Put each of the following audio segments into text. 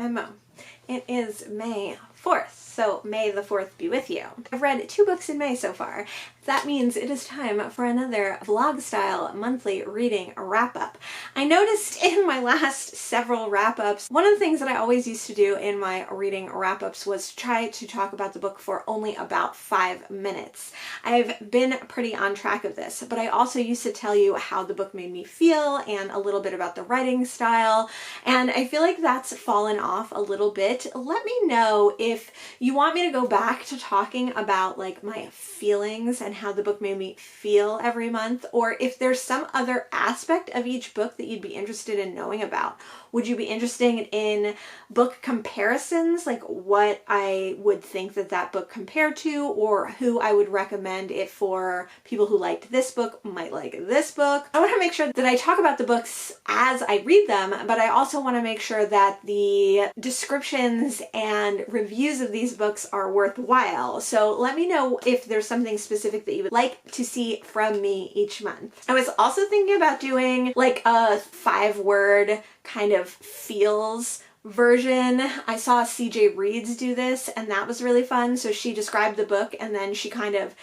Emma. It is May 4th, so May the 4th be with you. I've read 2 books in May so far. That means it is time for another vlog-style monthly reading wrap-up. I noticed in my last several wrap-ups, one of the things that I always used to do in my reading wrap-ups was try to talk about the book for only about 5 minutes. I've been pretty on track of this, but I also used to tell you how the book made me feel and a little bit about the writing style, and I feel like that's fallen off a little bit. Let me know if you want me to go back to talking about like my feelings and how the book made me feel every month, or if there's some other aspect of each book that you'd be interested in knowing about. Would you be interested in book comparisons, like what I would think that that book compared to, or who I would recommend it for? People who liked this book might like this book. I want to make sure that I talk about the books as I read them, but I also want to make sure that the descriptions and reviews of these books are worthwhile. So let me know if there's something specific that you would like to see from me each month. I was also thinking about doing like a 5-word kind of feels version. I saw CJ Reads do this and that was really fun. So she described the book and then she kind of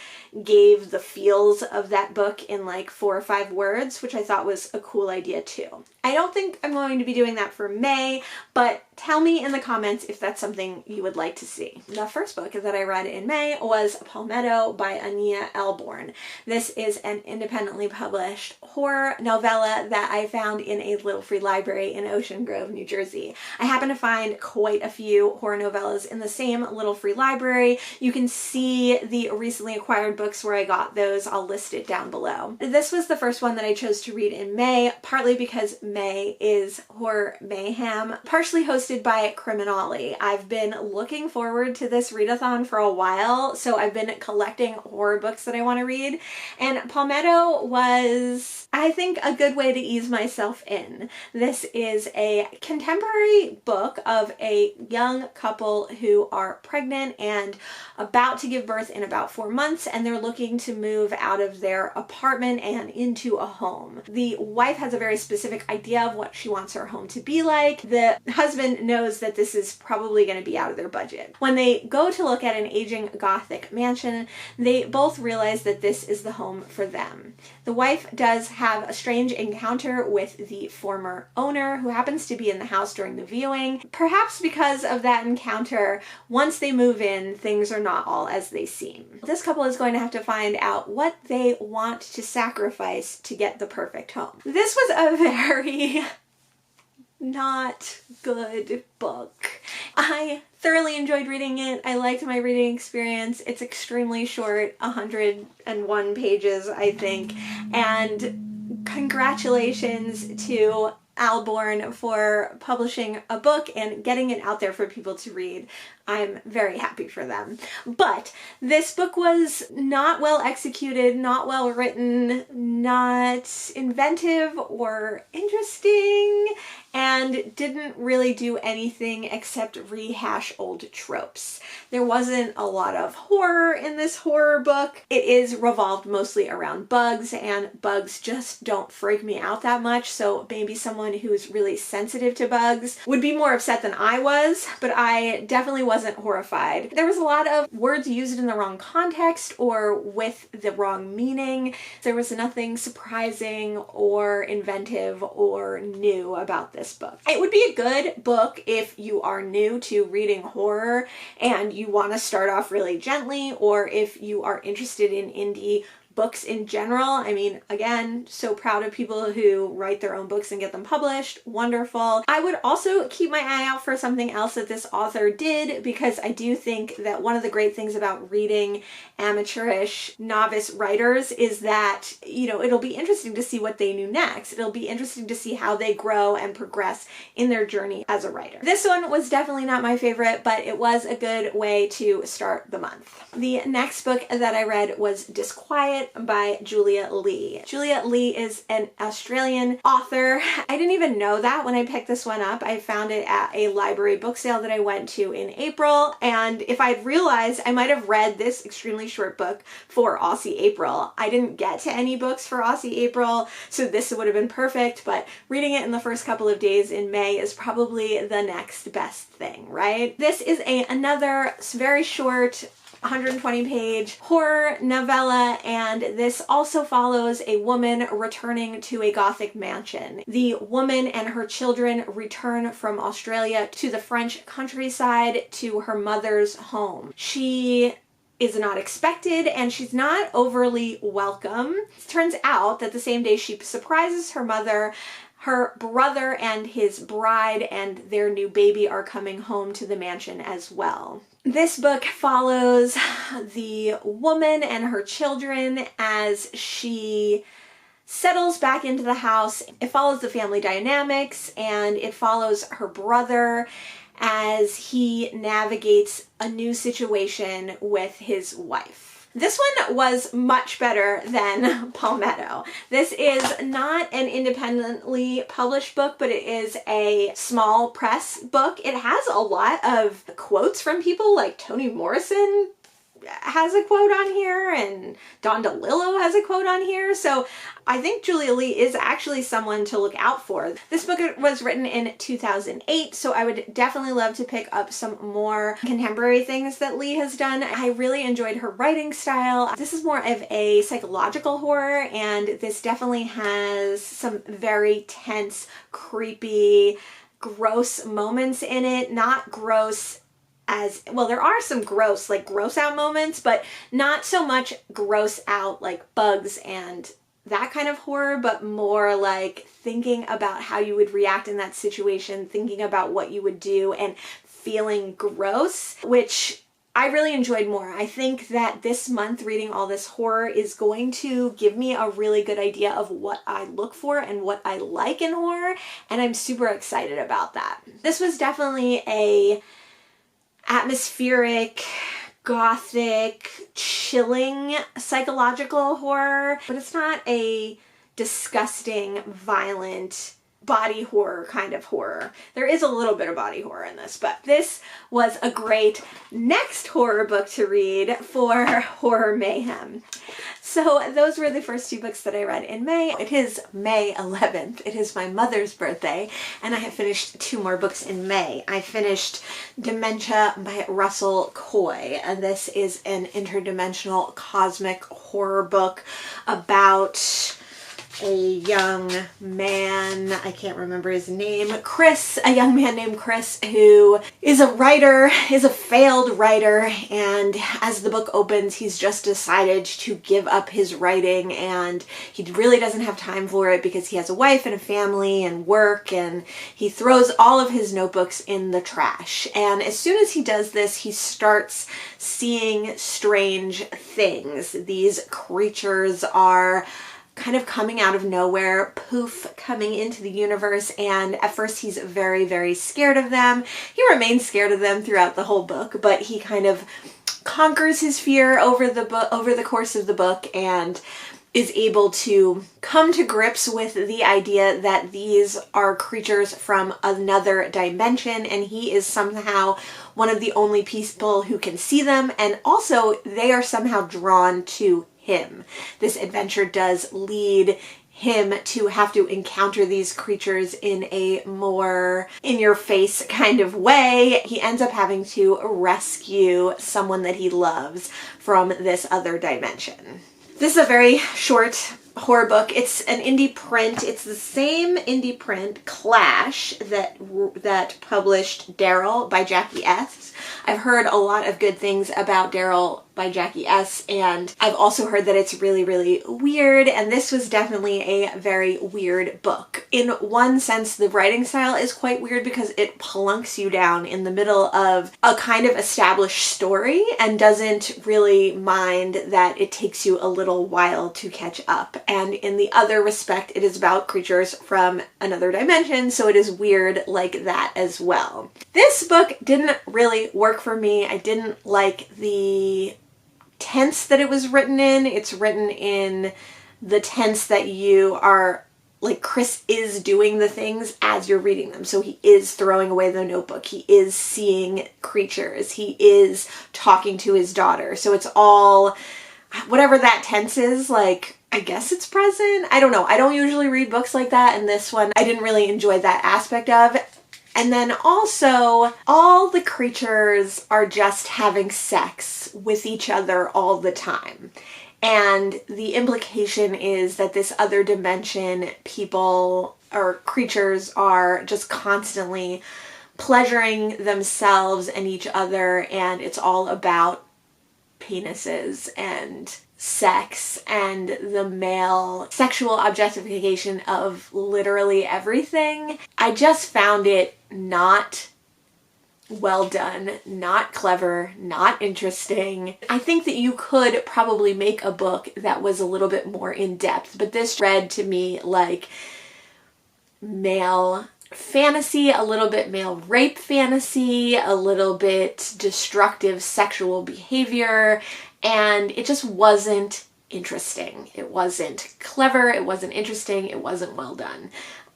gave the feels of that book in like 4 or 5 words, which I thought was a cool idea too. I don't think I'm going to be doing that for May, but tell me in the comments if that's something you would like to see. The first book that I read in May was Palmetto by Ania Ahlborn. This is an independently published horror novella that I found in a little free library in Ocean Grove, New Jersey. I happen to find quite a few horror novellas in the same little free library. You can see the recently acquired books where I got those. I'll list it down below. This was the first one that I chose to read in May, partly because May is Horror Mayhem, partially hosted by Criminale. I've been looking forward to this readathon for a while, so I've been collecting horror books that I want to read, and Palmetto was, I think, a good way to ease myself in. This is a contemporary book of a young couple who are pregnant and about to give birth in about 4 months, and they're looking to move out of their apartment and into a home. The wife has a very specific idea of what she wants her home to be like. The husband knows that this is probably going to be out of their budget. When they go to look at an aging Gothic mansion, they both realize that this is the home for them. The wife does have a strange encounter with the former owner who happens to be in the house during the viewing. Perhaps because of that encounter, once they move in, things are not all as they seem. This couple is going to have to find out what they want to sacrifice to get the perfect home. This was a very not good book. I thoroughly enjoyed reading it. I liked my reading experience. It's extremely short, 101 pages, I think, and congratulations to Ahlborn for publishing a book and getting it out there for people to read. I'm very happy for them. But this book was not well executed, not well written, not inventive or interesting, and didn't really do anything except rehash old tropes. There wasn't a lot of horror in this horror book. It is revolved mostly around bugs, and bugs just don't freak me out that much, so maybe someone who's really sensitive to bugs would be more upset than I was, but I definitely wasn't horrified. There was a lot of words used in the wrong context or with the wrong meaning. There was nothing surprising or inventive or new about this book. It would be a good book if you are new to reading horror and you want to start off really gently, or if you are interested in indie books in general. I mean, again, so proud of people who write their own books and get them published. Wonderful. I would also keep my eye out for something else that this author did, because I do think that one of the great things about reading amateurish novice writers is that, you know, it'll be interesting to see what they do next. It'll be interesting to see how they grow and progress in their journey as a writer. This one was definitely not my favorite, but it was a good way to start the month. The next book that I read was Disquiet Disquiet by Julia Leigh. Julia Leigh is an Australian author. I didn't even know that when I picked this one up. I found it at a library book sale that I went to in April, and if I'd realized, I might have read this extremely short book for Aussie April. I didn't get to any books for Aussie April, so this would have been perfect, but reading it in the first couple of days in May is probably the next best thing, right? This is another very short 120-page horror novella, and this also follows a woman returning to a Gothic mansion. The woman and her children return from Australia to the French countryside to her mother's home. She is not expected and she's not overly welcome. It turns out that the same day she surprises her mother, her brother and his bride and their new baby are coming home to the mansion as well. This book follows the woman and her children as she settles back into the house. It follows the family dynamics, and it follows her brother as he navigates a new situation with his wife. This one was much better than Palmetto. This is not an independently published book, but it is a small press book. It has a lot of quotes from people, like Toni Morrison has a quote on here and Don DeLillo has a quote on here. So I think Julia Leigh is actually someone to look out for. This book was written in 2008, so I would definitely love to pick up some more contemporary things that Leigh has done. I really enjoyed her writing style. This is more of a psychological horror, and this definitely has some very tense, creepy, gross moments in it. Not gross as, well, there are some gross, like gross out moments, but not so much gross out like bugs and that kind of horror, but more like thinking about how you would react in that situation, thinking about what you would do and feeling gross, which I really enjoyed more. I think that this month reading all this horror is going to give me a really good idea of what I look for and what I like in horror, and I'm super excited about that. This was definitely a atmospheric, gothic, chilling psychological horror, but it's not a disgusting, violent, body horror kind of horror. There is a little bit of body horror in this, but this was a great next horror book to read for Horror Mayhem. So those were the first two books that I read in May. It is May 11th. It is my mother's birthday, and I have finished two more books in May. I finished Dementia by Russel Coy, and this is an interdimensional cosmic horror book about a young man, I can't remember his name, Chris, a young man named Chris, who is a writer, is a failed writer, and as the book opens, he's just decided to give up his writing, and he really doesn't have time for it because he has a wife and a family and work, and he throws all of his notebooks in the trash. And as soon as he does this, he starts seeing strange things. These creatures are kind of coming out of nowhere, poof, coming into the universe, and at first he's very, very scared of them. He remains scared of them throughout the whole book, but he kind of conquers his fear over the course of the book and is able to come to grips with the idea that these are creatures from another dimension, and he is somehow one of the only people who can see them, and also they are somehow drawn to him. This adventure does lead him to have to encounter these creatures in a more in-your-face kind of way. He ends up having to rescue someone that he loves from this other dimension. This is a very short horror book. It's an indie print. It's the same indie print, Clash, that published Daryl by Jackie S. I've heard a lot of good things about Daryl by Jackie S, and I've also heard that it's really, really weird, and this was definitely a very weird book. In one sense, the writing style is quite weird because it plunks you down in the middle of a kind of established story and doesn't really mind that it takes you a little while to catch up. And in the other respect, it is about creatures from another dimension, so it is weird like that as well. This book didn't really work for me. I didn't like the tense that it was written in. It's written in the tense that you are, like, Chris is doing the things as you're reading them. So he is throwing away the notebook. He is seeing creatures. He is talking to his daughter. So it's all, whatever that tense is, like, I guess it's present. I don't know. I don't usually read books like that. And this one, I didn't really enjoy that aspect of. And then also, all the creatures are just having sex with each other all the time. And the implication is that this other dimension, people or creatures are just constantly pleasuring themselves and each other, and it's all about penises and sex and the male sexual objectification of literally everything. I just found it not well done, not clever, not interesting. I think that you could probably make a book that was a little bit more in depth, but this read to me like male fantasy, a little bit male rape fantasy, a little bit destructive sexual behavior, and it just wasn't interesting. It wasn't clever, it wasn't interesting, it wasn't well done.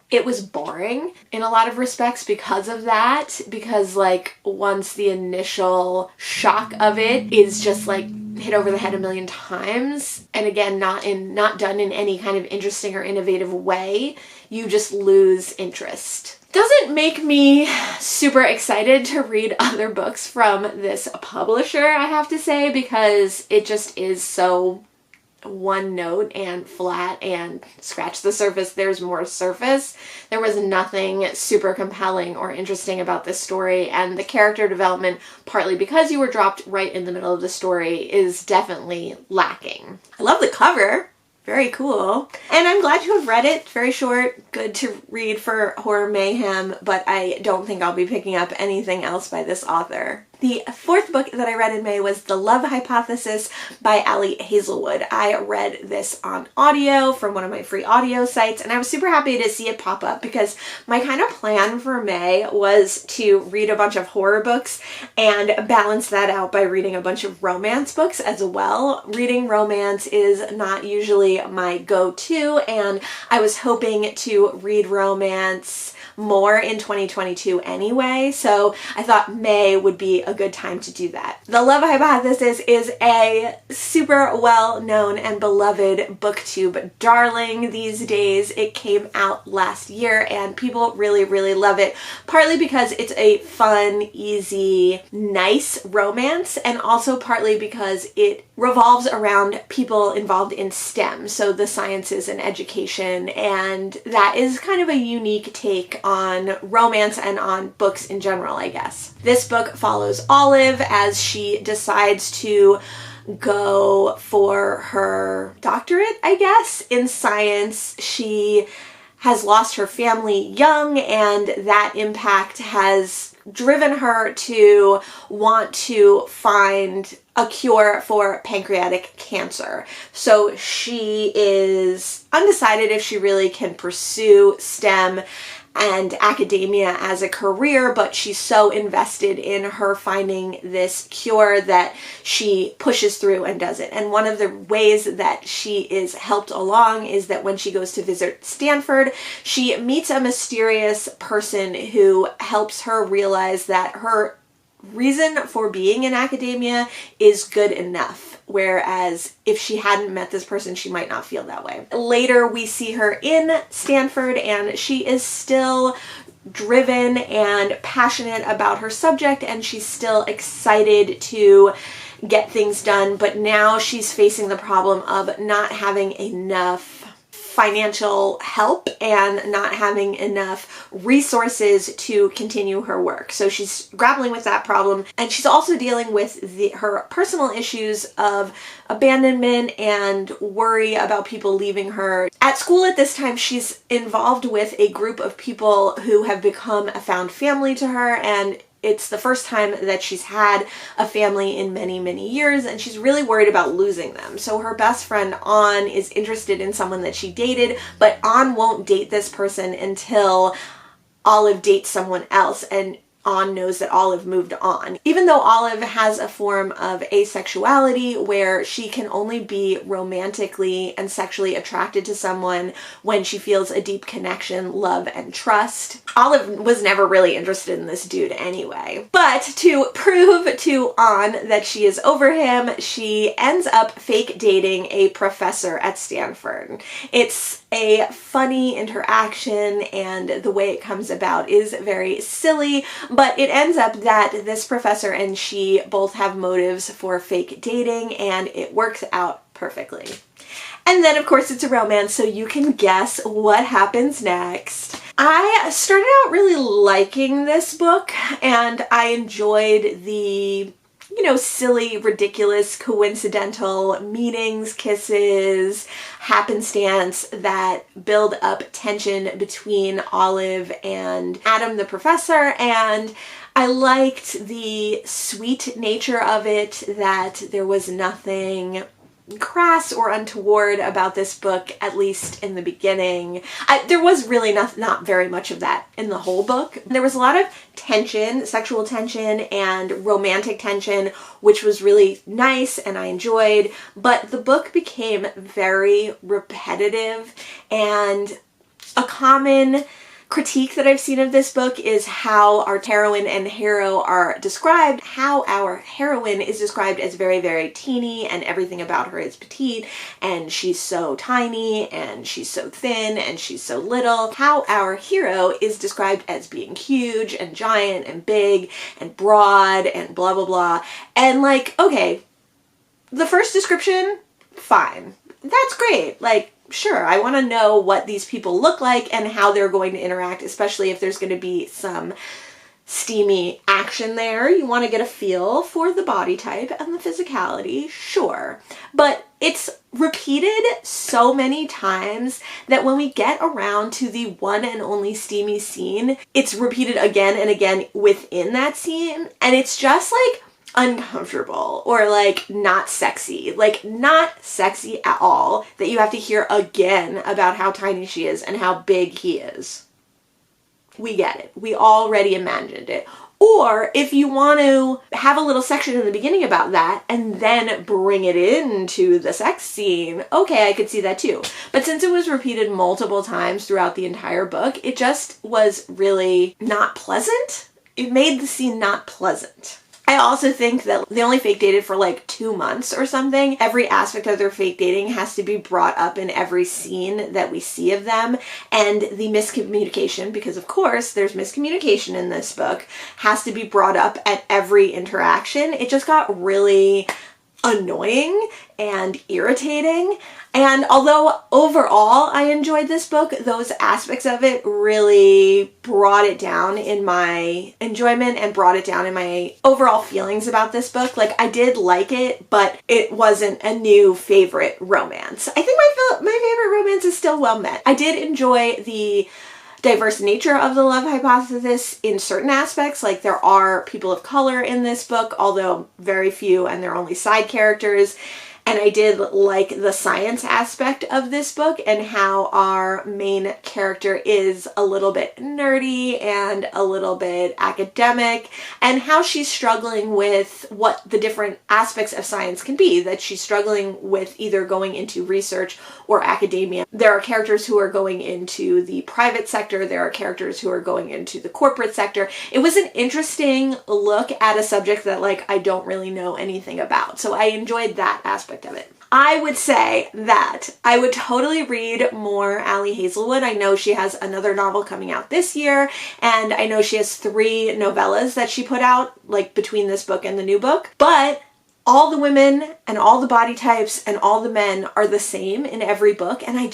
It was boring in a lot of respects because of that, because like once the initial shock of it is just like hit over the head a million times, and again not done in any kind of interesting or innovative way, you just lose interest. Doesn't make me super excited to read other books from this publisher, I have to say, because it just is so one note and flat and scratch the surface, there's more surface. There was nothing super compelling or interesting about this story, and the character development, partly because you were dropped right in the middle of the story, is definitely lacking. I love the cover. Very cool. And I'm glad to have read it. Very short, good to read for horror mayhem, but I don't think I'll be picking up anything else by this author. The fourth book that I read in May was The Love Hypothesis by Hazelwood. I read this on audio from one of my free audio sites, and I was super happy to see it pop up because my kind of plan for May was to read a bunch of horror books and balance that out by reading a bunch of romance books as well. Reading romance is not usually my go-to, and I was hoping to read romance more in 2022 anyway, so I thought May would be a good time to do that. The Love Hypothesis is a super well-known and beloved Booktube darling these days. It came out last year and people really, really love it, partly because it's a fun, easy, nice romance, and also partly because it revolves around people involved in STEM, so the sciences and education, and that is kind of a unique take on romance and on books in general, I guess. This book follows Olive as she decides to go for her doctorate, I guess, in science. She has lost her family young, and that impact has driven her to want to find a cure for pancreatic cancer. So she is undecided if she really can pursue STEM and academia as a career, but she's so invested in her finding this cure that she pushes through and does it. And one of the ways that she is helped along is that when she goes to visit Stanford, she meets a mysterious person who helps her realize that her reason for being in academia is good enough, whereas if she hadn't met this person, she might not feel that way. Later, we see her in Stanford, and she is still driven and passionate about her subject, and she's still excited to get things done, but now she's facing the problem of not having enough financial help and not having enough resources to continue her work. So she's grappling with that problem, and she's also dealing with her personal issues of abandonment and worry about people leaving her. At school at this time, she's involved with a group of people who have become a found family to her, and it's the first time that she's had a family in many, many years, and she's really worried about losing them. So her best friend, An, is interested in someone that she dated, but An won't date this person until Olive dates someone else, and An knows that Olive moved on. Even though Olive has a form of asexuality where she can only be romantically and sexually attracted to someone when she feels a deep connection, love, and trust, Olive was never really interested in this dude anyway. But to prove to An that she is over him, she ends up fake dating a professor at Stanford. It's a funny interaction, and the way it comes about is very silly, but it ends up that this professor and she both have motives for fake dating, and it works out perfectly. And then, of course, it's a romance, so you can guess what happens next. I started out really liking this book, and I enjoyed the, you know, silly, ridiculous, coincidental meetings, kisses, happenstance that build up tension between Olive and Adam the professor, and I liked the sweet nature of it, that there was nothing crass or untoward about this book, at least in the beginning. There was really not very much of that in the whole book. There was a lot of tension, sexual tension and romantic tension, which was really nice and I enjoyed, but the book became very repetitive, and a common critique that I've seen of this book is how our heroine and hero are described, how our heroine is described as very, very teeny, and everything about her is petite, and she's so tiny, and she's so thin, and she's so little. How our hero is described as being huge, and giant, and big, and broad, and blah, blah, blah. And like, okay, the first description, fine. That's great. Like, sure, I want to know what these people look like and how they're going to interact, especially if there's going to be some steamy action there. You want to get a feel for the body type and the physicality, sure. But it's repeated so many times that when we get around to the one and only steamy scene, it's repeated again and again within that scene, and it's just like uncomfortable or like not sexy at all, that you have to hear again about how tiny she is and how big he is. We get it. We already imagined it. Or if you want to have a little section in the beginning about that and then bring it into the sex scene, okay, I could see that too. But since it was repeated multiple times throughout the entire book, it just was really not pleasant. It made the scene not pleasant. I also think that they only fake dated for like 2 months or something. Every aspect of their fake dating has to be brought up in every scene that we see of them. And the miscommunication, because of course there's miscommunication in this book, has to be brought up at every interaction. It just got really annoying and irritating. And although overall I enjoyed this book, those aspects of it really brought it down in my enjoyment and brought it down in my overall feelings about this book. Like, I did like it, but it wasn't a new favorite romance. I think my favorite romance is still well met. I did enjoy the diverse nature of the love hypothesis in certain aspects. Like, there are people of color in this book, although very few, and they're only side characters. And I did like the science aspect of this book and how our main character is a little bit nerdy and a little bit academic, and how she's struggling with what the different aspects of science can be, that she's struggling with either going into research or academia. There are characters who are going into the private sector. There are characters who are going into the corporate sector. It was an interesting look at a subject that, like, I don't really know anything about. So I enjoyed that aspect of it. I would say that I would totally read more Ali Hazelwood. I know she has another novel coming out this year, and I know she has 3 novellas that she put out, like, between this book and the new book. But all the women and all the body types and all the men are the same in every book, and I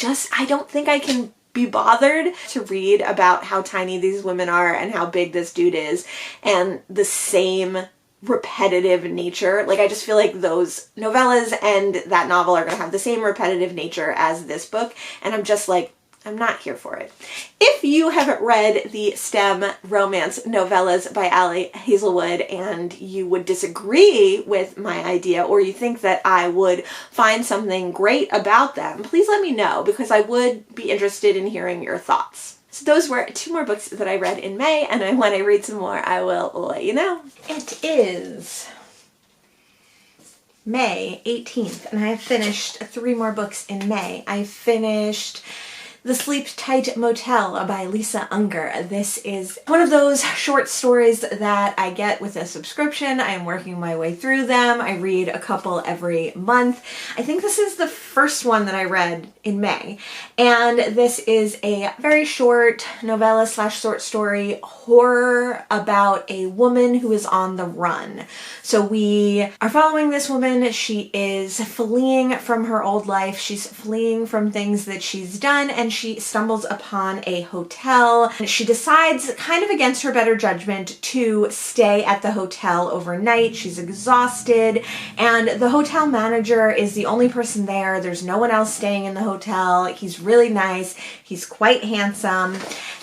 don't think I can be bothered to read about how tiny these women are and how big this dude is and the same repetitive nature. Like, I just feel like those novellas and that novel are going to have the same repetitive nature as this book, and I'm just like, I'm not here for it. If you haven't read the STEM romance novellas by Ali Hazelwood and you would disagree with my idea, or you think that I would find something great about them, please let me know, because I would be interested in hearing your thoughts. So those were 2 more books that I read in May, and when I read some more, I will let you know. It is May 18th, and I have finished 3 more books in May. I finished The Sleeptight Motel by Lisa Unger. This is one of those short stories that I get with a subscription. I am working my way through them. I read a couple every month. I think this is the first one that I read in May. And this is a very short novella / short story horror about a woman who is on the run. So we are following this woman. She is fleeing from her old life. She's fleeing from things that she's done, and she stumbles upon a hotel. She decides, kind of against her better judgment, to stay at the hotel overnight. She's exhausted, and the hotel manager is the only person there. There's no one else staying in the hotel. He's really nice. He's quite handsome,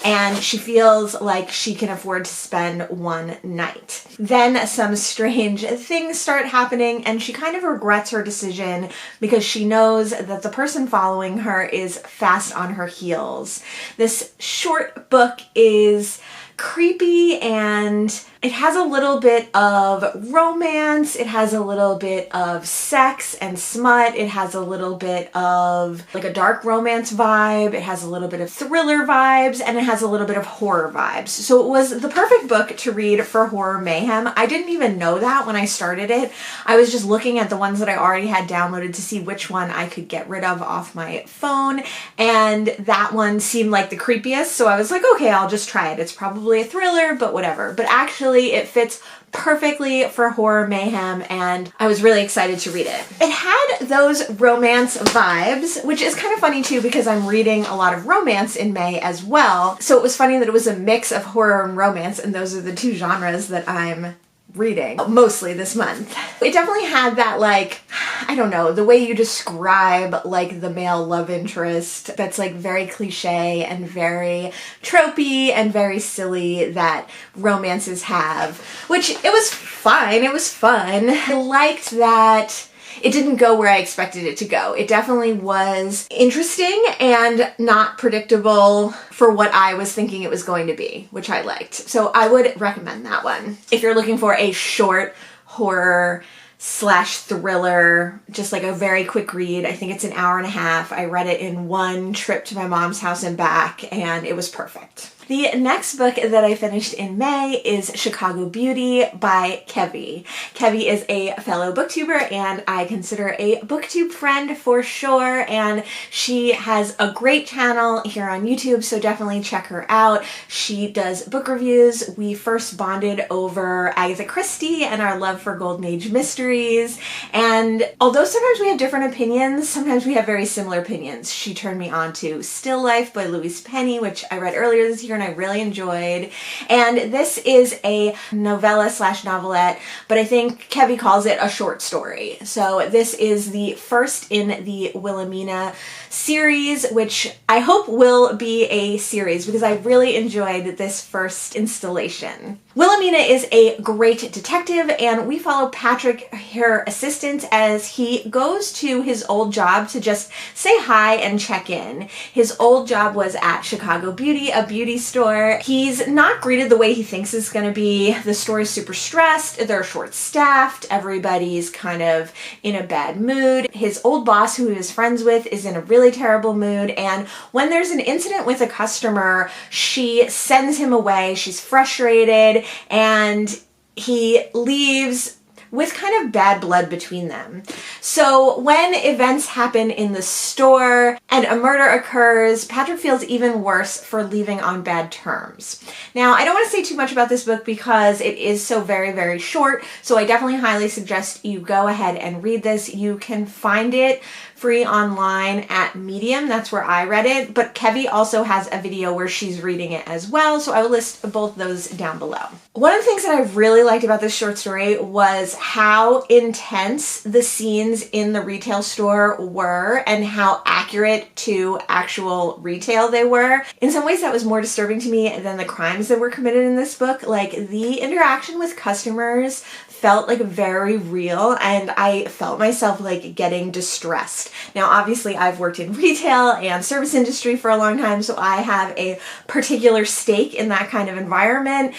and she feels like she can afford to spend one night. Then some strange things start happening, and she kind of regrets her decision because she knows that the person following her is fast on her heels. This short book is creepy, and it has a little bit of romance, it has a little bit of sex and smut, it has a little bit of like a dark romance vibe, it has a little bit of thriller vibes, and it has a little bit of horror vibes. So it was the perfect book to read for horror mayhem. I didn't even know that when I started it. I was just looking at the ones that I already had downloaded to see which one I could get rid of off my phone, and that one seemed like the creepiest, so I was like, okay, I'll just try it. It's probably a thriller, but whatever. But actually it fits perfectly for horror mayhem, and I was really excited to read it. It had those romance vibes, which is kind of funny too because I'm reading a lot of romance in May as well. So it was funny that it was a mix of horror and romance, and those are the 2 genres that I'm reading mostly this month. It definitely had that, like, I don't know, the way you describe like the male love interest that's like very cliche and very tropey and very silly that romances have, which it was fine. It was fun. I liked that it didn't go where I expected it to go. It definitely was interesting and not predictable for what I was thinking it was going to be, which I liked. So I would recommend that one. If you're looking for a short horror / thriller, just like a very quick read. I think it's an hour and a half. I read it in one trip to my mom's house and back, and it was perfect. The next book that I finished in May is Chicago Beauty by Kevvie. Kevvie is a fellow booktuber, and I consider a booktube friend for sure, and she has a great channel here on YouTube, so definitely check her out. She does book reviews. We first bonded over Agatha Christie and our love for Golden Age mysteries, and although sometimes we have different opinions, sometimes we have very similar opinions. She turned me on to Still Life by Louise Penny, which I read earlier this year and I really enjoyed. And this is a novella / novelette, but I think Kevvie calls it a short story. So this is the first in the Wilhelmina series, which I hope will be a series because I really enjoyed this first installation. Wilhelmina is a great detective, and we follow Patrick, her assistant, as he goes to his old job to just say hi and check in. His old job was at Chicago Beauty, a beauty store. He's not greeted the way he thinks it's going to be. The store is super stressed, they're short-staffed, everybody's kind of in a bad mood. His old boss, who he was friends with, is in a really terrible mood, and when there's an incident with a customer, she sends him away. She's frustrated, and he leaves with kind of bad blood between them. So when events happen in the store and a murder occurs, Patrick feels even worse for leaving on bad terms. Now, I don't want to say too much about this book because it is so very, very short, so I definitely highly suggest you go ahead and read this. You can find it free online at Medium. That's where I read it, but Kevvie also has a video where she's reading it as well, so I will list both those down below. One of the things that I really liked about this short story was how intense the scenes in the retail store were and how accurate to actual retail they were. In some ways that was more disturbing to me than the crimes that were committed in this book. Like, the interaction with customers felt like very real, and I felt myself like getting distressed. Now, obviously, I've worked in retail and service industry for a long time, so I have a particular stake in that kind of environment.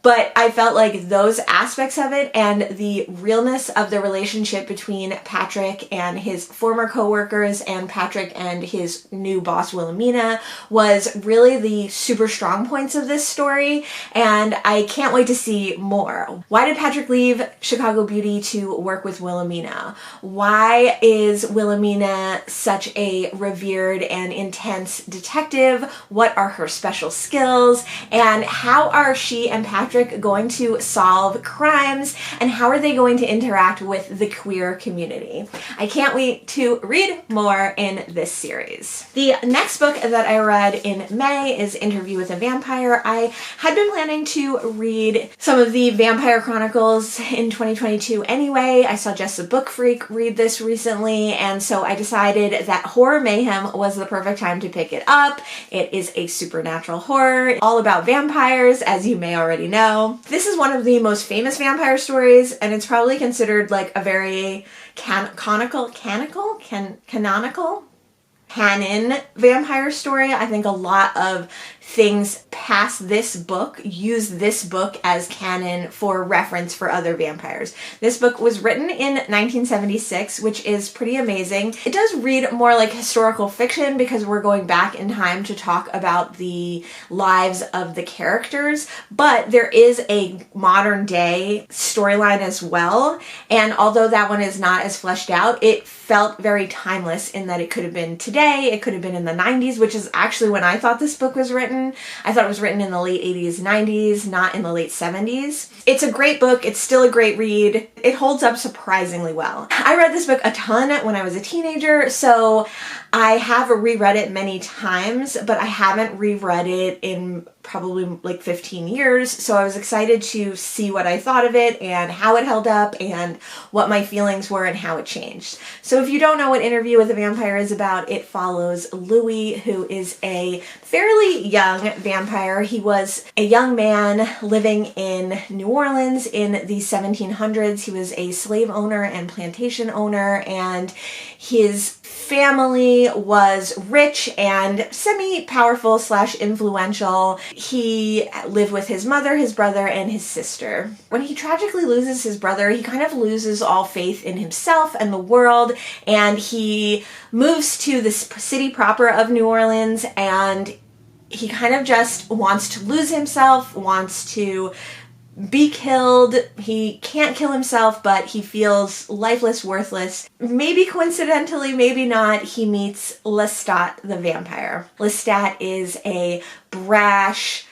But I felt like those aspects of it and the realness of the relationship between Patrick and his former coworkers and Patrick and his new boss Wilhelmina was really the super strong points of this story, and I can't wait to see more. Why did Patrick leave Chicago Beauty to work with Wilhelmina? Why is Wilhelmina such a revered and intense detective? What are her special skills? And how are she and Patrick going to solve crimes, and how are they going to interact with the queer community? I can't wait to read more in this series. The next book that I read in May is Interview with a Vampire. I had been planning to read some of the Vampire Chronicles in 2022 anyway. I saw Jess the Book Freak read this recently, and so I decided that Horror Mayhem was the perfect time to pick it up. It is a supernatural horror, all about vampires, as you may already know. This is one of the most famous vampire stories, and it's probably considered like a very canonical canon vampire story. I think a lot of things past this book use this book as canon for reference for other vampires. This book was written in 1976, which is pretty amazing. It does read more like historical fiction because we're going back in time to talk about the lives of the characters, but there is a modern day storyline as well, and although that one is not as fleshed out, it felt very timeless in that it could have been today, it could have been in the 90s, which is actually when I thought this book was written. I thought it was written in the late 80s, 90s, not in the late 70s. It's a great book. It's still a great read. It holds up surprisingly well. I read this book a ton when I was a teenager, so I have reread it many times, but I haven't reread it in probably like 15 years, so I was excited to see what I thought of it and how it held up and what my feelings were and how it changed. So if you don't know what Interview with a Vampire is about, it follows Louis, who is a fairly young vampire. He was a young man living in New Orleans in the 1700s. He was a slave owner and plantation owner, and his family was rich and semi-powerful / influential. He lived with his mother, his brother, and his sister. When he tragically loses his brother, he kind of loses all faith in himself and the world, and he moves to the city proper of New Orleans, and he kind of just wants to lose himself, wants to be killed. He can't kill himself, but he feels lifeless, worthless. Maybe coincidentally, maybe not, he meets Lestat the vampire. Lestat is a brash,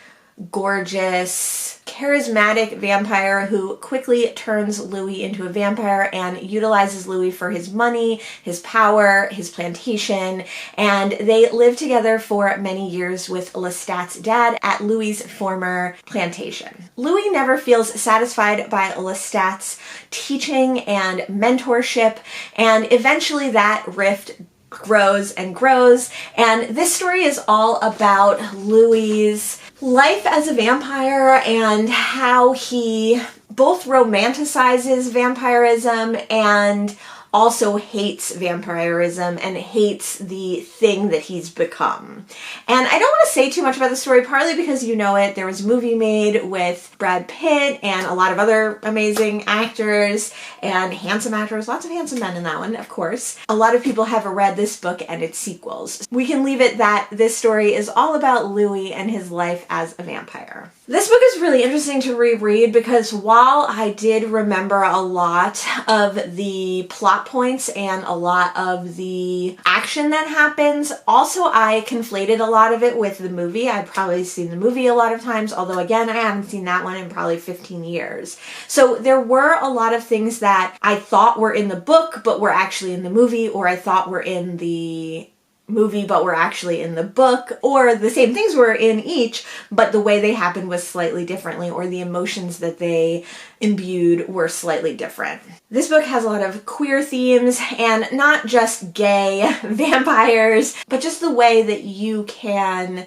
gorgeous, charismatic vampire who quickly turns Louis into a vampire and utilizes Louis for his money, his power, his plantation, and they live together for many years with Lestat's dad at Louis's former plantation. Louis never feels satisfied by Lestat's teaching and mentorship, and eventually that rift grows and grows, and this story is all about Louis's life as a vampire and how he both romanticizes vampirism and also hates vampirism and hates the thing that he's become. And I don't want to say too much about the story, partly because you know it. There was a movie made with Brad Pitt and a lot of other amazing actors and handsome actors, lots of handsome men in that one, of course. A lot of people have read this book and its sequels. We can leave it that this story is all about Louis and his life as a vampire. This book is really interesting to reread because while I did remember a lot of the plot points and a lot of the action that happens, also I conflated a lot of it with the movie. I've probably seen the movie a lot of times, although again, I haven't seen that one in probably 15 years. So there were a lot of things that I thought were in the book but were actually in the movie, or I thought were in the movie but were actually in the book, or the same things were in each but the way they happened was slightly differently, or the emotions that they imbued were slightly different. This book has a lot of queer themes, and not just gay vampires, but just the way that you can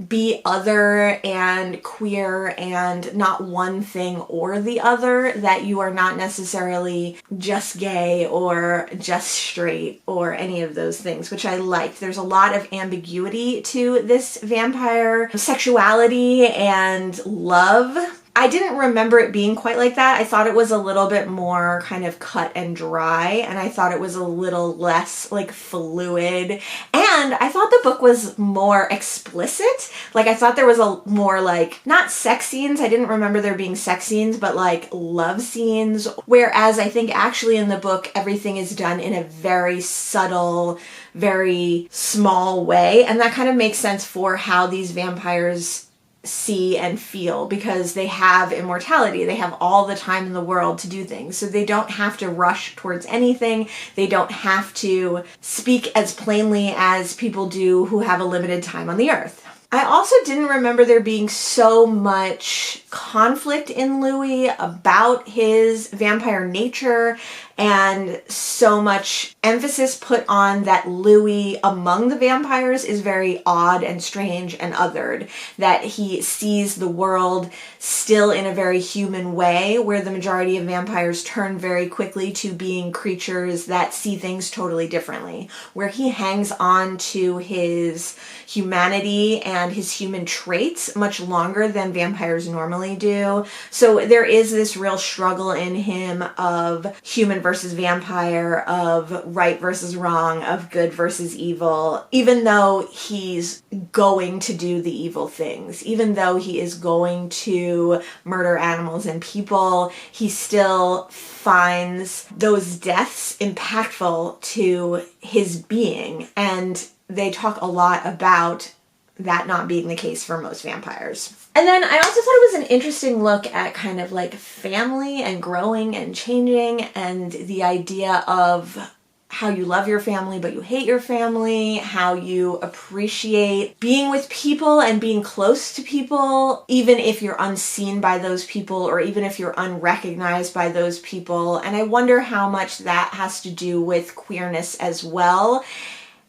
be other and queer and not one thing or the other, that you are not necessarily just gay or just straight or any of those things, which I liked. There's a lot of ambiguity to this vampire sexuality and love. I didn't remember it being quite like that. I thought it was a little bit more kind of cut and dry, and I thought it was a little less like fluid, and I thought the book was more explicit. Like, I thought there was a more like, not sex scenes, I didn't remember there being sex scenes, but like love scenes, whereas I think actually in the book everything is done in a very subtle, very small way, and that kind of makes sense for how these vampires see and feel, because they have immortality. They have all the time in the world to do things. So they don't have to rush towards anything. They don't have to speak as plainly as people do who have a limited time on the earth. I also didn't remember there being so much conflict in Louis about his vampire nature, and so much emphasis put on that Louis among the vampires is very odd and strange and othered, that he sees the world still in a very human way, where the majority of vampires turn very quickly to being creatures that see things totally differently, where he hangs on to his humanity and his human traits much longer than vampires normally do. So there is this real struggle in him of human versus vampire, of right versus wrong, of good versus evil, even though he's going to do the evil things, even though he is going to murder animals and people, he still finds those deaths impactful to his being. And they talk a lot about that not being the case for most vampires. And then I also thought it was an interesting look at kind of like family and growing and changing, and the idea of how you love your family but you hate your family, how you appreciate being with people and being close to people, even if you're unseen by those people or even if you're unrecognized by those people. And I wonder how much that has to do with queerness as well.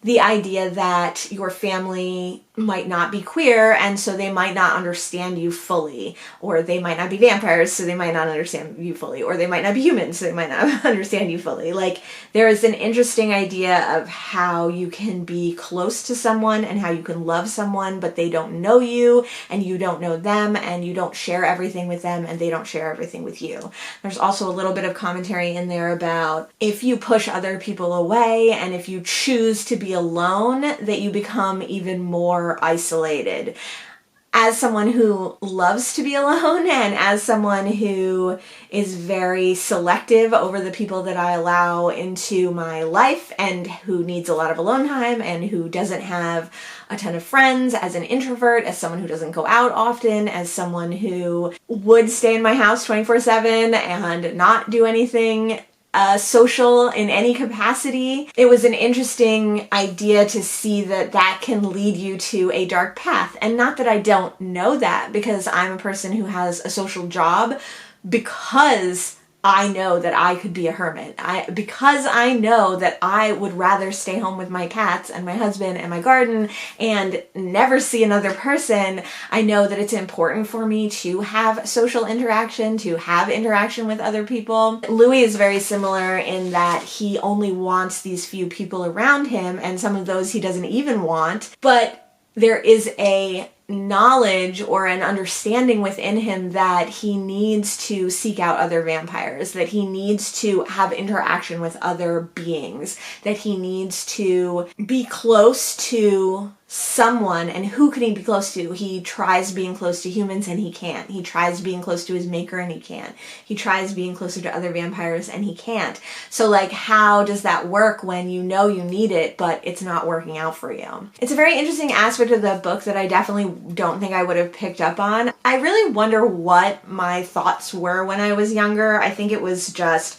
The idea that your family might not be queer, and so they might not understand you fully, or they might not be vampires, so they might not understand you fully, or they might not be humans, so they might not understand you fully. Like, there is an interesting idea of how you can be close to someone and how you can love someone, but they don't know you, and you don't know them, and you don't share everything with them, and they don't share everything with you. There's also a little bit of commentary in there about if you push other people away, and if you choose to be alone, that you become even more isolated. As someone who loves to be alone, and as someone who is very selective over the people that I allow into my life, and who needs a lot of alone time, and who doesn't have a ton of friends, as an introvert, as someone who doesn't go out often, as someone who would stay in my house 24/7 and not do anything social in any capacity. It was an interesting idea to see that that can lead you to a dark path. And not that I don't know that, because I'm a person who has a social job, because I know that I could be a hermit. Because I know that I would rather stay home with my cats and my husband and my garden and never see another person. I know that it's important for me to have social interaction, to have interaction with other people. Louis is very similar in that he only wants these few people around him, and some of those he doesn't even want, but there is a knowledge or an understanding within him that he needs to seek out other vampires, that he needs to have interaction with other beings, that he needs to be close to someone. And who can he be close to? He tries being close to humans and he can't. He tries being close to his maker and he can't. He tries being closer to other vampires and he can't. So like, how does that work when you know you need it, but it's not working out for you? It's a very interesting aspect of the book that I definitely don't think I would have picked up on. I really wonder what my thoughts were when I was younger. I think it was just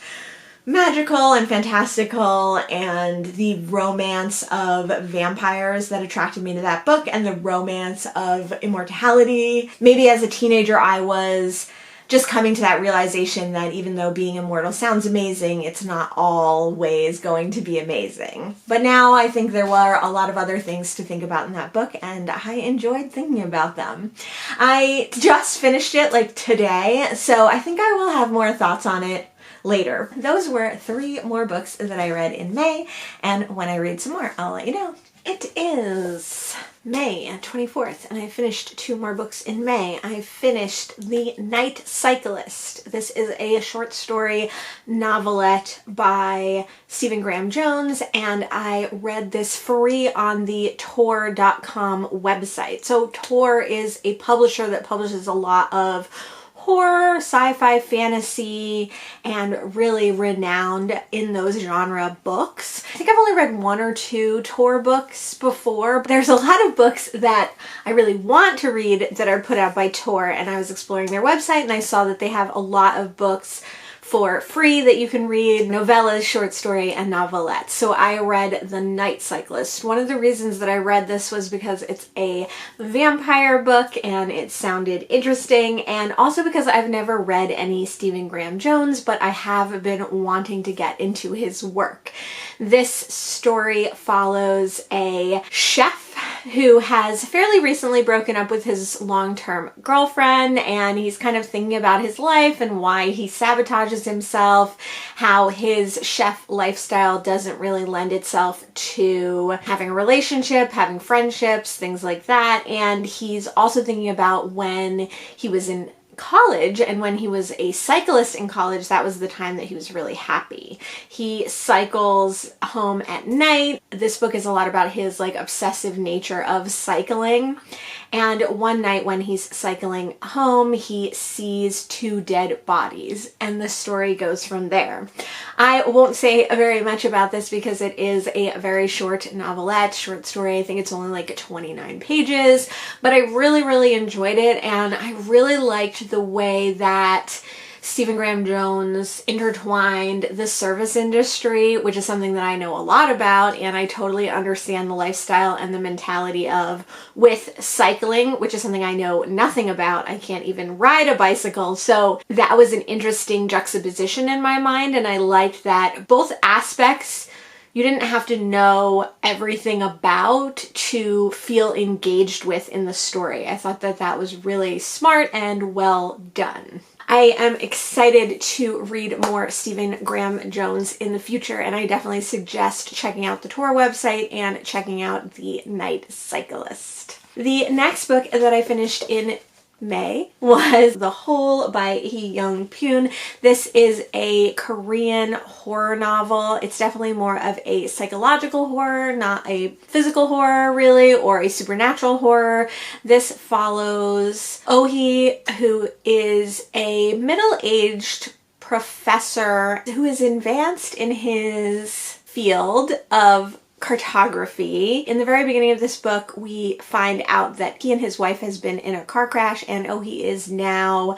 magical and fantastical, and the romance of vampires that attracted me to that book, and the romance of immortality. Maybe as a teenager I was just coming to that realization that even though being immortal sounds amazing, it's not always going to be amazing. But now I think there were a lot of other things to think about in that book, and I enjoyed thinking about them. I just finished it like today, so I think I will have more thoughts on it later. Those were 3 more books that I read in May, and when I read some more, I'll let you know. It is May 24th, and I finished 2 more books in May. I finished The Night Cyclist. This is a short story novelette by Stephen Graham Jones, and I read this free on the Tor.com website. So Tor is a publisher that publishes a lot of horror, sci-fi, fantasy, and really renowned in those genre books. I think I've only read 1 or 2 Tor books before, but there's a lot of books that I really want to read that are put out by Tor, and I was exploring their website and I saw that they have a lot of books for free that you can read, novellas, short story, and novelettes. So I read The Night Cyclist. One of the reasons that I read this was because it's a vampire book and it sounded interesting, and also because I've never read any Stephen Graham Jones, but I have been wanting to get into his work. This story follows a chef who has fairly recently broken up with his long-term girlfriend, and he's kind of thinking about his life and why he sabotages himself, how his chef lifestyle doesn't really lend itself to having a relationship, having friendships, things like that. And he's also thinking about when he was in college, and when he was a cyclist in college, that was the time that he was really happy. He cycles home at night. This book is a lot about his like obsessive nature of cycling. And one night when he's cycling home, he sees 2 dead bodies, and the story goes from there. I won't say very much about this because it is a very short novelette, short story. I think it's only like 29 pages, but I really, really enjoyed it, and I really liked the way that Stephen Graham Jones intertwined the service industry, which is something that I know a lot about, and I totally understand the lifestyle and the mentality of with cycling, which is something I know nothing about. I can't even ride a bicycle, so that was an interesting juxtaposition in my mind, and I liked that both aspects you didn't have to know everything about to feel engaged with in the story. I thought that that was really smart and well done. I am excited to read more Stephen Graham Jones in the future, and I definitely suggest checking out the Tor website and checking out The Night Cyclist. The next book that I finished in May was The Hole by Hye-Young Pyun. This is a Korean horror novel. It's definitely more of a psychological horror, not a physical horror really, or a supernatural horror. This follows Oh-hee, who is a middle-aged professor who is advanced in his field of cartography. In the very beginning of this book, we find out that he and his wife has been in a car crash, and he is now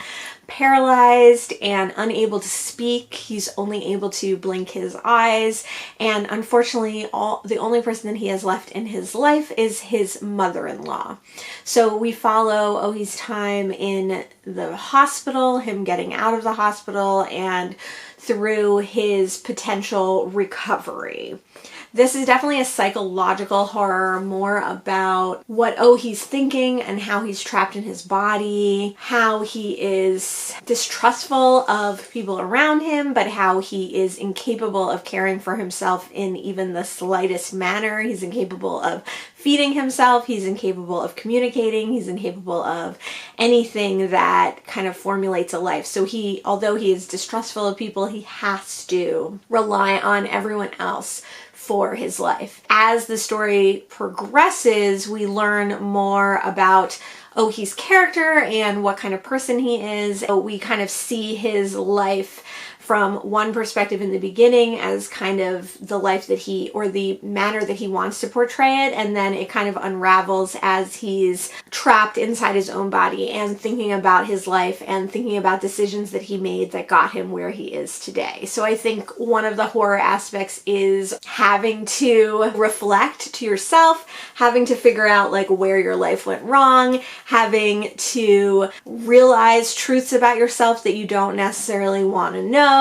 paralyzed and unable to speak. He's only able to blink his eyes, and unfortunately the only person that he has left in his life is his mother-in-law. So we follow his time in the hospital, him getting out of the hospital, and through his potential recovery. This is definitely a psychological horror, more about what he's thinking and how he's trapped in his body, how he is distrustful of people around him, but how he is incapable of caring for himself in even the slightest manner. He's incapable of feeding himself, he's incapable of communicating, he's incapable of anything that kind of formulates a life. So although he is distrustful of people, he has to rely on everyone else for his life. As the story progresses, we learn more about his character and what kind of person he is. We kind of see his life from one perspective in the beginning as kind of the life that he, or the manner that he wants to portray it, and then it kind of unravels as he's trapped inside his own body and thinking about his life and thinking about decisions that he made that got him where he is today. So I think one of the horror aspects is having to reflect to yourself, having to figure out like where your life went wrong, having to realize truths about yourself that you don't necessarily want to know,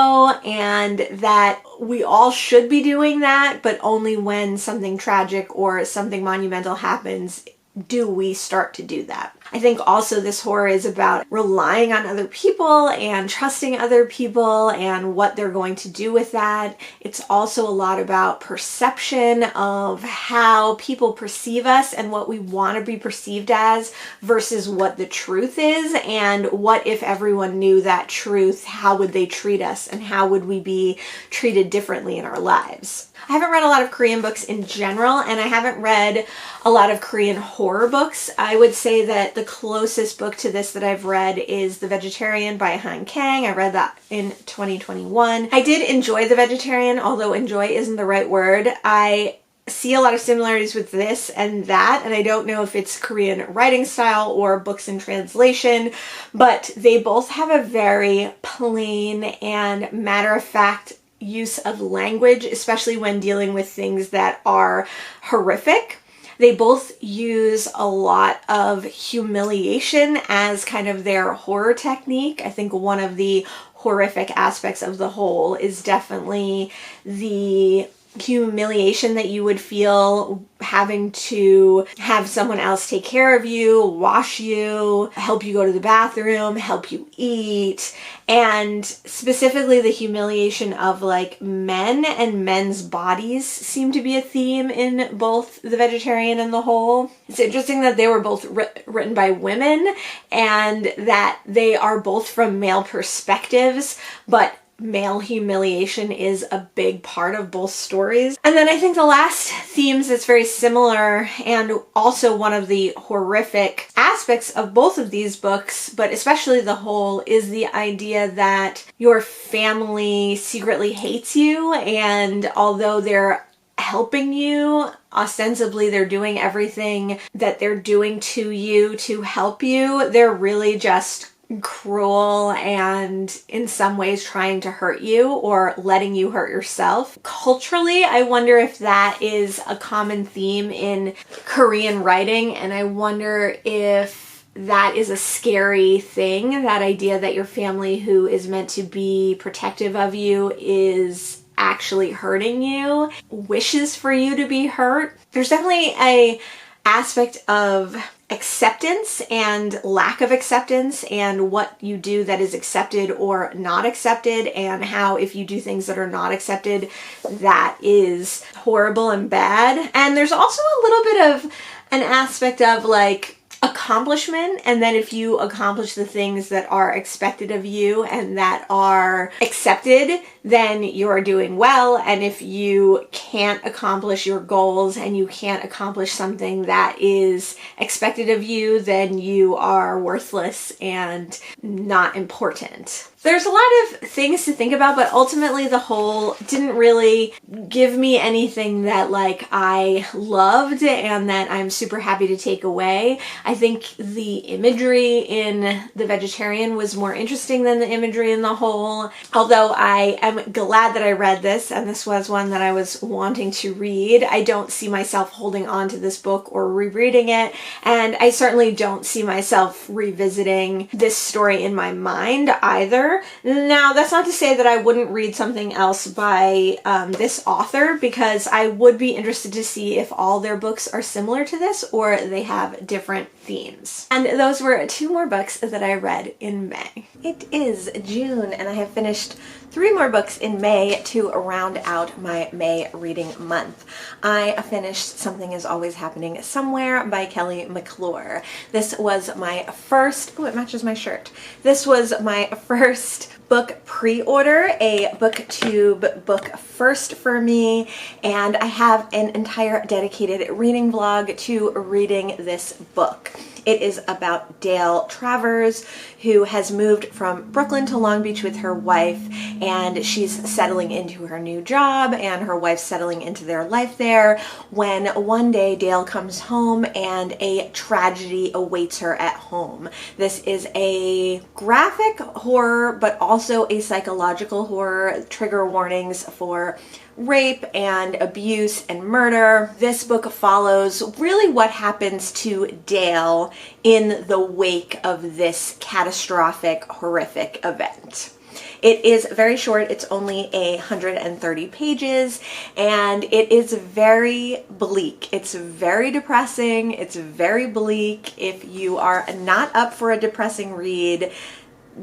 and that we all should be doing that, but only when something tragic or something monumental happens do we start to do that. I think also this horror is about relying on other people and trusting other people and what they're going to do with that. It's also a lot about perception of how people perceive us and what we want to be perceived as versus what the truth is, and what if everyone knew that truth, how would they treat us and how would we be treated differently in our lives. I haven't read a lot of Korean books in general, and I haven't read a lot of Korean horror books. I would say that the closest book to this that I've read is The Vegetarian by Hye-Young. I read that in 2021. I did enjoy The Vegetarian, although enjoy isn't the right word. I see a lot of similarities with this and that, and I don't know if it's Korean writing style or books in translation, but they both have a very plain and matter-of-fact use of language, especially when dealing with things that are horrific. They both use a lot of humiliation as kind of their horror technique. I think one of the horrific aspects of the whole is definitely the humiliation that you would feel having to have someone else take care of you, wash you, help you go to the bathroom, help you eat, and specifically the humiliation of like men and men's bodies seem to be a theme in both The Vegetarian and The Whole. It's interesting that they were both written by women and that they are both from male perspectives, but male humiliation is a big part of both stories. And then I think the last themes that's very similar, and also one of the horrific aspects of both of these books, but especially The Whole, is the idea that your family secretly hates you, and although they're helping you, ostensibly they're doing everything that they're doing to you to help you, they're really just cruel and in some ways trying to hurt you or letting you hurt yourself. Culturally, I wonder if that is a common theme in Korean writing, and I wonder if that is a scary thing, that idea that your family, who is meant to be protective of you, is actually hurting you, wishes for you to be hurt. There's definitely a aspect of acceptance and lack of acceptance, and what you do that is accepted or not accepted, and how if you do things that are not accepted, that is horrible and bad. And there's also a little bit of an aspect of like accomplishment, and then if you accomplish the things that are expected of you and that are accepted, then you're doing well. And if you can't accomplish your goals and you can't accomplish something that is expected of you, then you are worthless and not important. There's a lot of things to think about, but ultimately The Whole didn't really give me anything that like I loved and that I'm super happy to take away. I think the imagery in The Vegetarian was more interesting than the imagery in The Whole, although I am glad that I read this, and this was one that I was wanting to read. I don't see myself holding on to this book or rereading it, and I certainly don't see myself revisiting this story in my mind either. Now, that's not to say that I wouldn't read something else by this author, because I would be interested to see if all their books are similar to this or they have different themes. And those were 2 more books that I read in May. It is June, and I have finished 3 more books in May to round out my May reading month. I finished Something Is Always Happening Somewhere by Kelly McClure. This was my first, oh, it matches my shirt. This was my first book pre-order, a Booktube book first for me, and I have an entire dedicated reading vlog to reading this book. It is about Dale Travers, who has moved from Brooklyn to Long Beach with her wife, and she's settling into her new job, and her wife's settling into their life there, when one day Dale comes home and a tragedy awaits her at home. This is a graphic horror, but also a psychological horror. Trigger warnings for rape and abuse and murder. This book follows really what happens to Dale in the wake of this catastrophic, horrific event. It is very short. It's only 130 pages, and it is very bleak. It's very depressing. It's very bleak. If you are not up for a depressing read,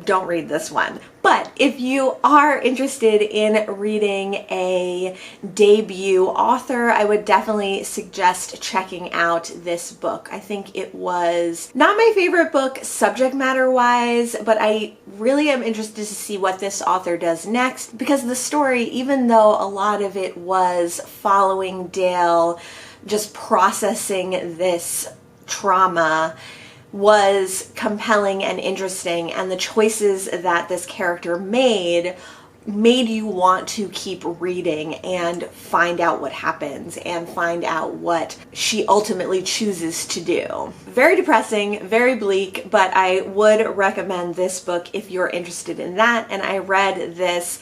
don't read this one. But if you are interested in reading a debut author, I would definitely suggest checking out this book. I think it was not my favorite book subject matter wise, but I really am interested to see what this author does next, because the story, even though a lot of it was following Dale just processing this trauma, was compelling and interesting, and the choices that this character made you want to keep reading and find out what happens and find out what she ultimately chooses to do. Very depressing, very bleak, but I would recommend this book if you're interested in that. And I read this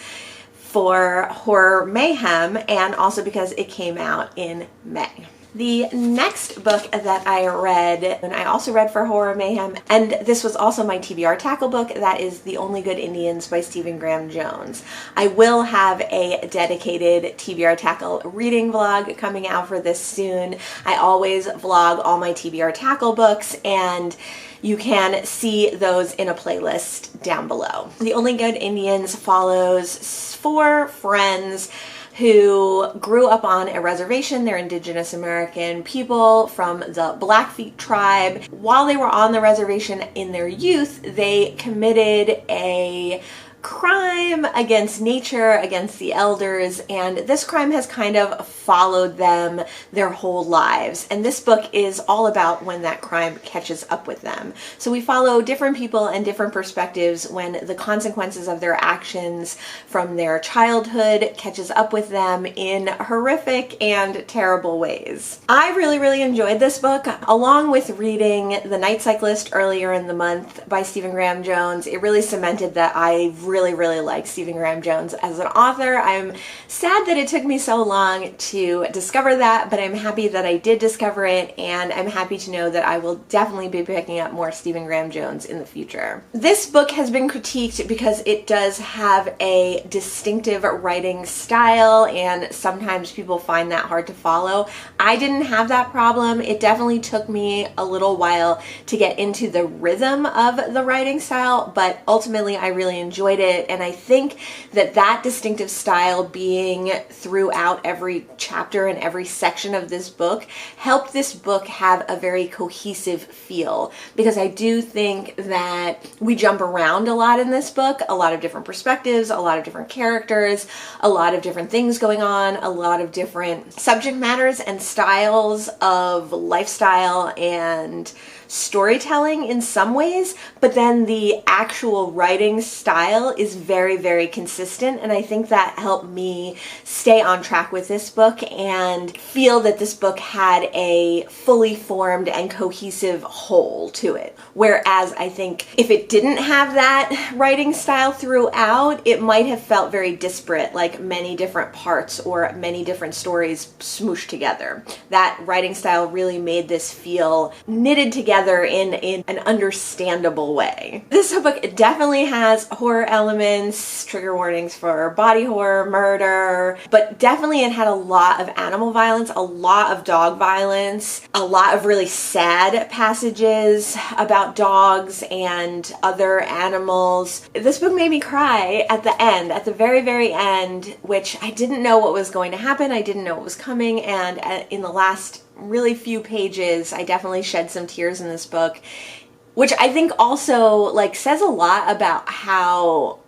for Horror Mayhem, and also because it came out in May. The next book that I read, and I also read for Horror Mayhem, and this was also my TBR tackle book, that is The Only Good Indians by Stephen Graham Jones. I will have a dedicated TBR tackle reading vlog coming out for this soon. I always vlog all my TBR tackle books, and you can see those in a playlist down below. The Only Good Indians follows 4 friends who grew up on a reservation. They're Indigenous American people from the Blackfeet tribe. While they were on the reservation in their youth, they committed a crime against nature, against the elders, and this crime has kind of followed them their whole lives. And this book is all about when that crime catches up with them. So we follow different people and different perspectives when the consequences of their actions from their childhood catches up with them in horrific and terrible ways. I really, really enjoyed this book, along with reading The Night Cyclist earlier in the month by Stephen Graham Jones. It really cemented that I really like Stephen Graham Jones as an author. I'm sad that it took me so long to discover that, but I'm happy that I did discover it, and I'm happy to know that I will definitely be picking up more Stephen Graham Jones in the future. This book has been critiqued because it does have a distinctive writing style, and sometimes people find that hard to follow. I didn't have that problem. It definitely took me a little while to get into the rhythm of the writing style, but ultimately I really enjoyed it, and I think that that distinctive style being throughout every chapter and every section of this book helped this book have a very cohesive feel, because I do think that we jump around a lot in this book, a lot of different perspectives, a lot of different characters, a lot of different things going on, a lot of different subject matters and styles of lifestyle and storytelling in some ways, but then the actual writing style is very consistent, and I think that helped me stay on track with this book and feel that this book had a fully formed and cohesive whole to it. Whereas I think if it didn't have that writing style throughout, it might have felt very disparate, like many different parts or many different stories smooshed together. That writing style really made this feel knitted together in an understandable way. This book definitely has horror elements, trigger warnings for body horror, murder, but definitely it had a lot of animal violence, a lot of dog violence, a lot of really sad passages about dogs and other animals. This book made me cry at the end, at the very end, which I didn't know what was going to happen. I didn't know what was coming, and in the last really few pages, I definitely shed some tears in this book, which I think also like says a lot about how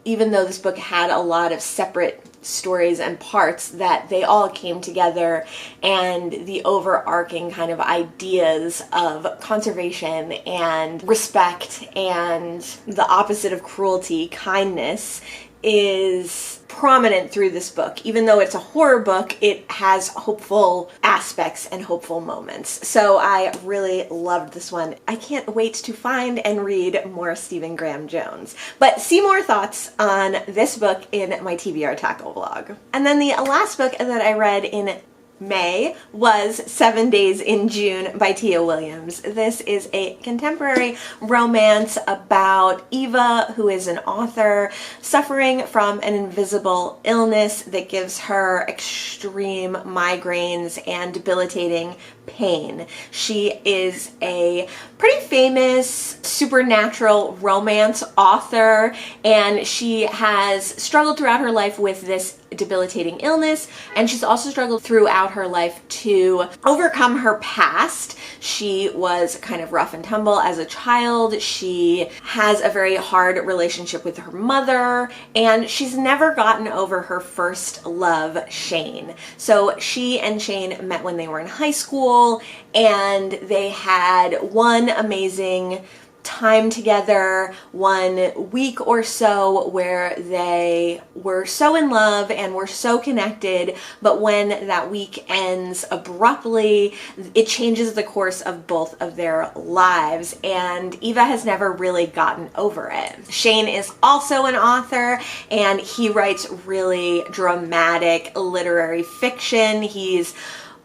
even though this book had a lot of separate stories and parts, that they all came together, and the overarching kind of ideas of conservation and respect and the opposite of cruelty, kindness, is prominent through this book. Even though it's a horror book, it has hopeful aspects and hopeful moments. So I really loved this one. I can't wait to find and read more Stephen Graham Jones. But see more thoughts on this book in my TBR Tackle vlog. And then the last book that I read in May was 7 Days in June by Tia Williams. This is a contemporary romance about Eva, who is an author, suffering from an invisible illness that gives her extreme migraines and debilitating pain. She is a pretty famous supernatural romance author, and she has struggled throughout her life with this debilitating illness, and she's also struggled throughout her life to overcome her past. She was kind of rough and tumble as a child. She has a very hard relationship with her mother, and she's never gotten over her first love, Shane. So she and Shane met when they were in high school, and they had one amazing time together, 1 week or so, where they were so in love and were so connected, but when that week ends abruptly, it changes the course of both of their lives, and Eva has never really gotten over it. Shane is also an author, and he writes really dramatic literary fiction. He's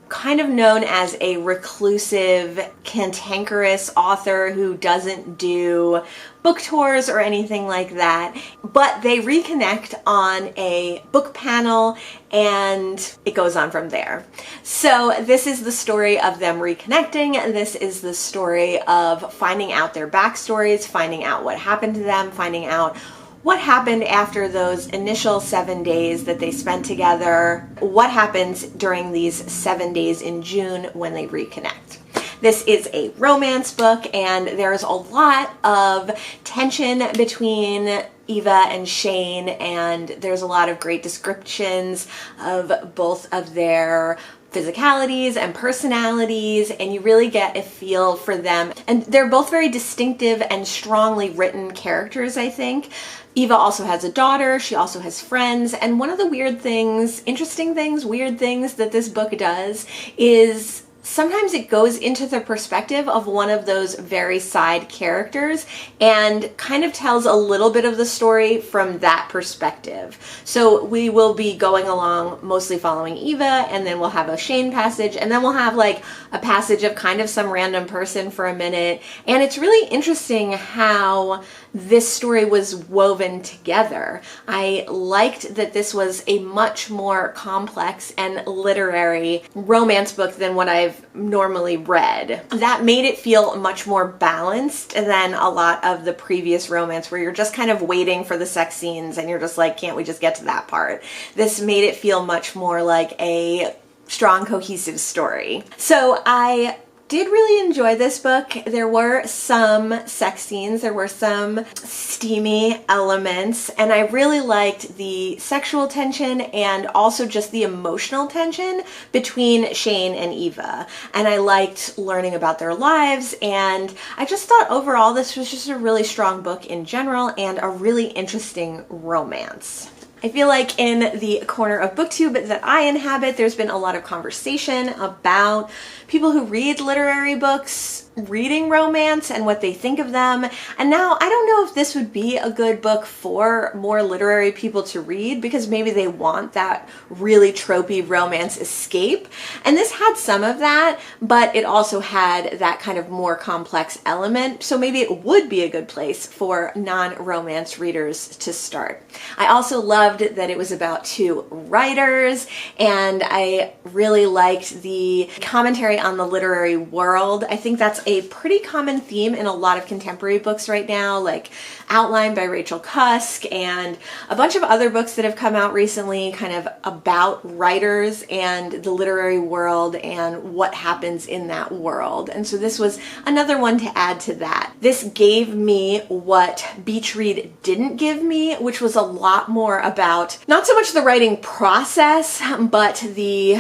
kind of known as a reclusive, cantankerous author who doesn't do book tours or anything like that, but they reconnect on a book panel, and it goes on from there. So this is the story of them reconnecting, and this is the story of finding out their backstories, finding out what happened to them, finding out what happened after those initial 7 days that they spent together, what happens during these 7 days in June when they reconnect. This is a romance book, and there's a lot of tension between Eva and Shane, and there's a lot of great descriptions of both of their physicalities and personalities, and you really get a feel for them. And they're both very distinctive and strongly written characters, I think. Eva also has a daughter, she also has friends, and one of the weird things, interesting things, weird things that this book does is sometimes it goes into the perspective of one of those very side characters and kind of tells a little bit of the story from that perspective. So we will be going along mostly following Eva, and then we'll have a Shane passage, and then we'll have like a passage of kind of some random person for a minute. And it's really interesting how this story was woven together. I liked that this was a much more complex and literary romance book than what I've normally read. That made it feel much more balanced than a lot of the previous romance where you're just kind of waiting for the sex scenes and you're just like, can't we just get to that part? This made it feel much more like a strong, cohesive story. So I did really enjoy this book. There were some sex scenes, there were some steamy elements, and I really liked the sexual tension and also just the emotional tension between Shane and Eva. And I liked learning about their lives, and I just thought overall this was just a really strong book in general and a really interesting romance. I feel like in the corner of Booktube that I inhabit, there's been a lot of conversation about people who read literary books reading romance and what they think of them. And now I don't know if this would be a good book for more literary people to read, because maybe they want that really tropey romance escape. And this had some of that, but it also had that kind of more complex element. So maybe it would be a good place for non-romance readers to start. I also love loved that it was about two writers, and I really liked the commentary on the literary world. I think that's a pretty common theme in a lot of contemporary books right now, like Outline by Rachel Cusk and a bunch of other books that have come out recently kind of about writers and the literary world and what happens in that world. And so this was another one to add to that. This gave me what Beach Read didn't give me, which was a lot more about not so much the writing process, but the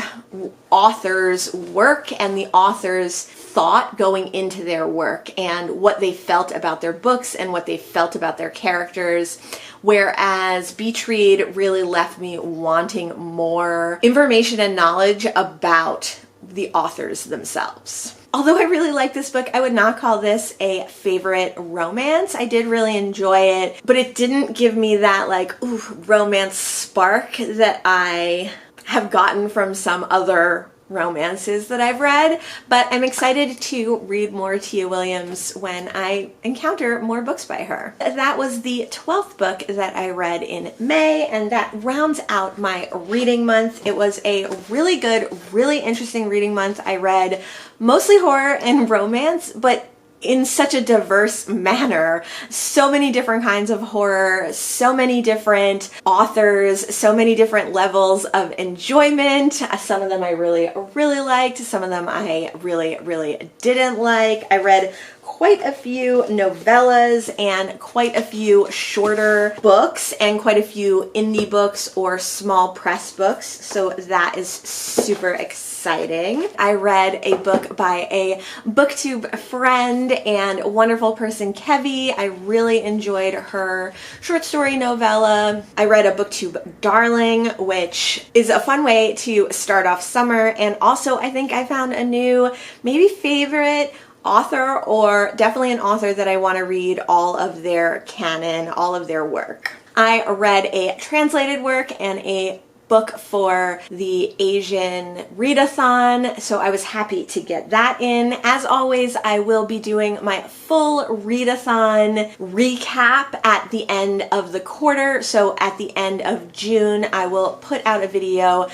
author's work and the author's thought going into their work and what they felt about their books and what they felt about their characters. Whereas Beach Read really left me wanting more information and knowledge about the authors themselves. Although I really like this book, I would not call this a favorite romance. I did really enjoy it, but it didn't give me that like, ooh, romance spark that I have gotten from some other romances that I've read, but I'm excited to read more Tia Williams when I encounter more books by her. That was the 12th book that I read in May, and that rounds out my reading month. It was a really good, really interesting reading month. I read mostly horror and romance, but in such a diverse manner. So many different kinds of horror, so many different authors, so many different levels of enjoyment. Some of them I really liked, some of them I really didn't like. I read quite a few novellas and quite a few shorter books and quite a few indie books or small press books, so that is super exciting. I read a book by a Booktube friend and wonderful person, Kevvie. I really enjoyed her short story novella. I read a Booktube darling, which is a fun way to start off summer, and also I think I found a new maybe favorite author, or definitely an author that I want to read all of their canon, all of their work. I read a translated work and a book for the Asian readathon, so I was happy to get that in. As always, I will be doing my full readathon recap at the end of the quarter, so at the end of June I will put out a video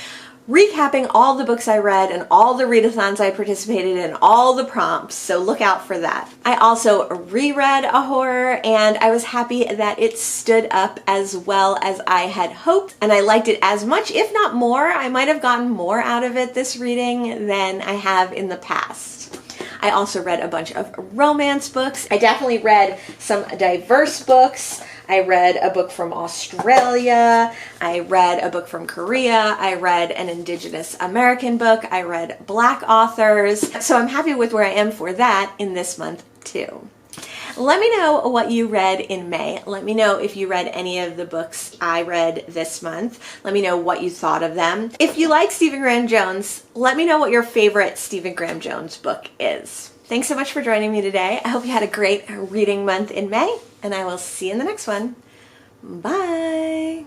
recapping all the books I read and all the readathons I participated in, all the prompts, so look out for that. I also reread a horror, and I was happy that it stood up as well as I had hoped, and I liked it as much, if not more. I might have gotten more out of it this reading than I have in the past. I also read a bunch of romance books. I definitely read some diverse books. I read a book from Australia, I read a book from Korea, I read an Indigenous American book, I read Black authors, so I'm happy with where I am for that in this month too. Let me know what you read in May. Let me know if you read any of the books I read this month. Let me know what you thought of them. If you like Stephen Graham Jones, let me know what your favorite Stephen Graham Jones book is. Thanks so much for joining me today. I hope you had a great reading month in May, and I will see you in the next one. Bye!